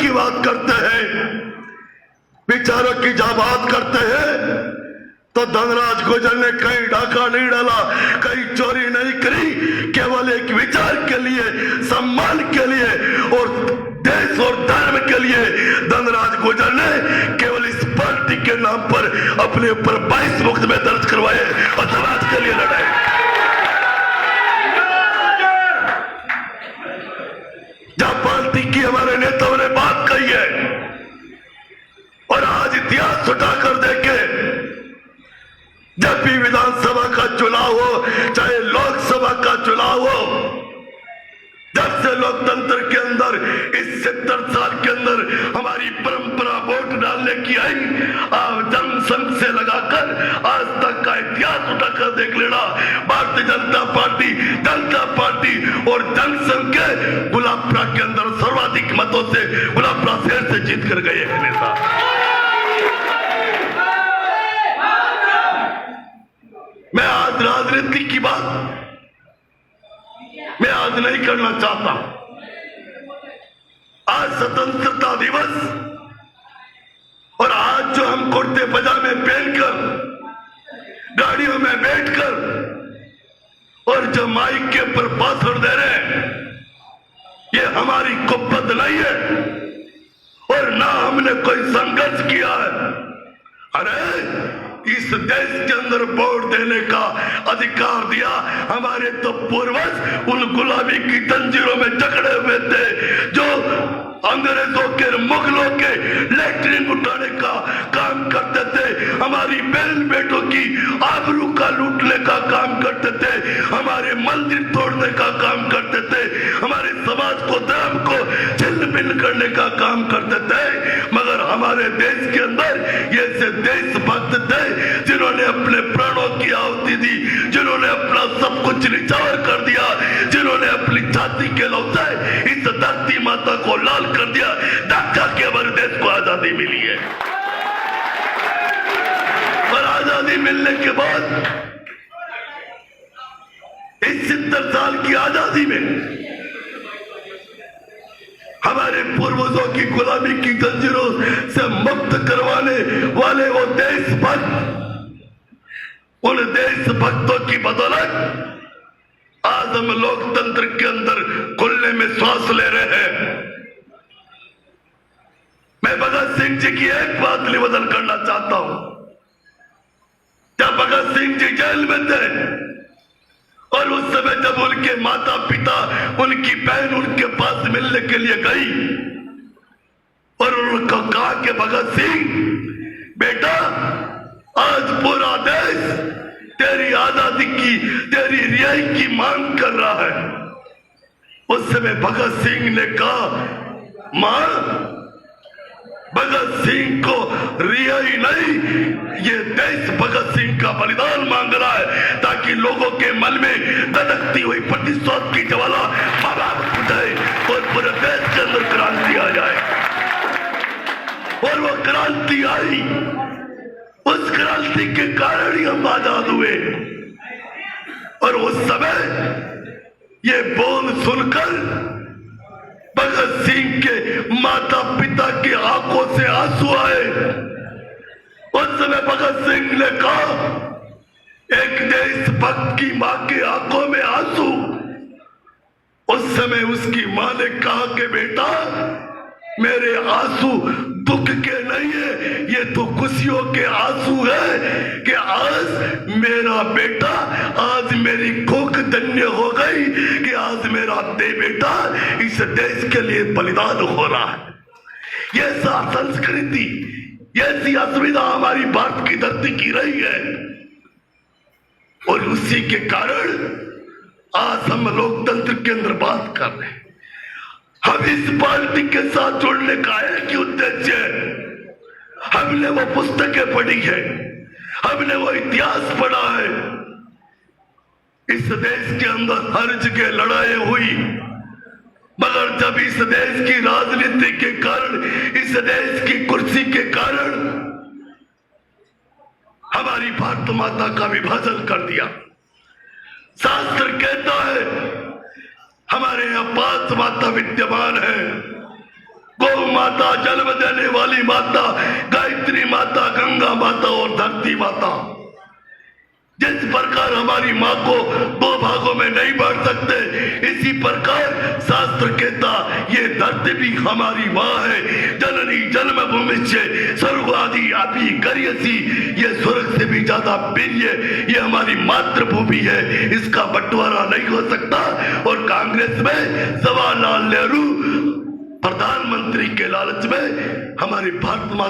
की बात करते हैं, विचारों की जब बात करते हैं तो धनराज गुर्जर ने कहीं डाका नहीं डाला, कहीं चोरी नहीं करी, केवल एक विचार के लिए, सम्मान के लिए और देश और धर्म के लिए धनराज गुर्जर ने केवल इस पार्टी के नाम पर अपने ऊपर 22 मुकदमे दर्ज करवाए और समाज के लिए लड़ाए। जब पार्टी की हमारे नेताओं ने बात कही है और आज इतिहास उठाकर देखे, जब भी विधानसभा का चुनाव हो चाहे लोकसभा का चुनाव हो, जब से लोकतंत्र के अंदर इस 70 साल के अंदर हमारी परंपरा वोट डालने की आई, जनसंघ से लगाकर आज तक का इतिहास उठाकर देख लेना, भारतीय जनता पार्टी और जनसंघ के गुलाबपुरा के अंदर सर्वाधिक मतों से गुलाबपुरा शहर से जीत कर गए हैं नेता। मैं आज राजनीति की बात मैं आज नहीं करना चाहता। आज स्वतंत्रता दिवस और आज जो हम कुर्ते पजामे पहनकर गाड़ियों में बैठकर और जो माइक के ऊपर भाषण दे रहे हैं, ये हमारी कुब्बत नहीं है और ना हमने कोई संघर्ष किया है। अरे इस देश के अंदर वोट देने का अधिकार दिया हमारे तो पूर्वज उन गुलामी की जंजीरों में जकड़े हुए थे, जो अंग्रेजों के मुगलों के लेटरिन उठाने का काम करते थे, हमारी बहन बेटों की आबरू का लूटने का काम करते थे, हमारे मंदिर तोड़ने का काम करते थे, हमारे समाज को धर्म को छिन्न भिन्न करने का काम करते थे। मगर हमारे देश के अंदर ये से देशभक्त थे जिन्होंने अपने प्राणों की आहुति दी, जिन्होंने अपना सब कुछ निछावर कर दिया, जिन्होंने अपनी छाती के लौटे इस धरती माता को लाल कर दिया, धक्का के हमारे देश को आजादी मिली है। और आजादी मिलने के बाद इस 70 साल की आजादी में हमारे पूर्वजों की गुलामी की जंजीरों से मुक्त करवाने वाले वो देशभक्त, उन देशभक्तों की बदौलत आज हम लोकतंत्र के अंदर खुलने में श्वास ले रहे हैं। मैं भगत सिंह जी की एक बात निवेदन करना चाहता हूं। जब भगत सिंह जी जेल में थे और उस समय जब उनके माता पिता, उनकी बहन उनके पास मिलने के लिए गई और उनको कहा कि भगत सिंह बेटा, आज पूरा देश तेरी आजादी की, तेरी रिहाई की मांग कर रहा है। उस समय भगत सिंह ने कहा, मां, भगत सिंह को रिहाई नहीं, ये देश भगत सिंह का बलिदान मांग रहा है ताकि लोगों के मन में धधकती हुई प्रतिशोध की ज्वाला बुझाए और पूरे देश के अंदर क्रांति आ जाए। और वो क्रांति आई, उस क्रांति के कारण ही हम आजाद हुए। और उस समय ये बोल सुनकर भगत सिंह के माता पिता की आंखों से आंसू आए। उस समय भगत सिंह ने कहा, एक देशभक्त की मां की आंखों में आंसू। उस समय उसकी मां ने कहा कि बेटा, मेरे आंसू दुख के नहीं है, ये तो खुशियों के आंसू है कि आज मेरा बेटा, आज मेरी कोख धन्य हो गई कि आज मेरा बेटा इस देश के लिए बलिदान हो रहा है। ये संस्कृति, ऐसी असुविधा हमारी भारत की धरती की रही है और उसी के कारण आज हम लोकतंत्र के अंदर बात कर रहे हैं। हम इस पार्टी के साथ जुड़ने का एक ही उद्देश्य है, हमने वो पुस्तकें पढ़ी है, हमने वो इतिहास पढ़ा है। इस देश के अंदर हर जगह लड़ाई हुई, मगर जब इस देश की राजनीति के कारण, इस देश की कुर्सी के कारण हमारी भारत माता का विभाजन कर दिया। शास्त्र कहता है हमारे यहाँ 5 माता विद्यमान है, गौ माता, जन्म देने वाली माता, गायत्री माता, गंगा माता और धरती माता। जिस प्रकार हमारी माँ को दो भागों में नहीं बांट सकते, इसी प्रकार शास्त्र कहता ये धरती भी हमारी माँ है। जननी जन्मभूमि से स्वर्गादि अपि गरीयसी, ये स्वर्ग से भी ज्यादा प्रिय ये हमारी मातृभूमि है। इसका बंटवारा नहीं हो सकता। और कांग्रेस में जवाहरलाल नेहरू प्रधानमंत्री के लालच में हमारी भारत माता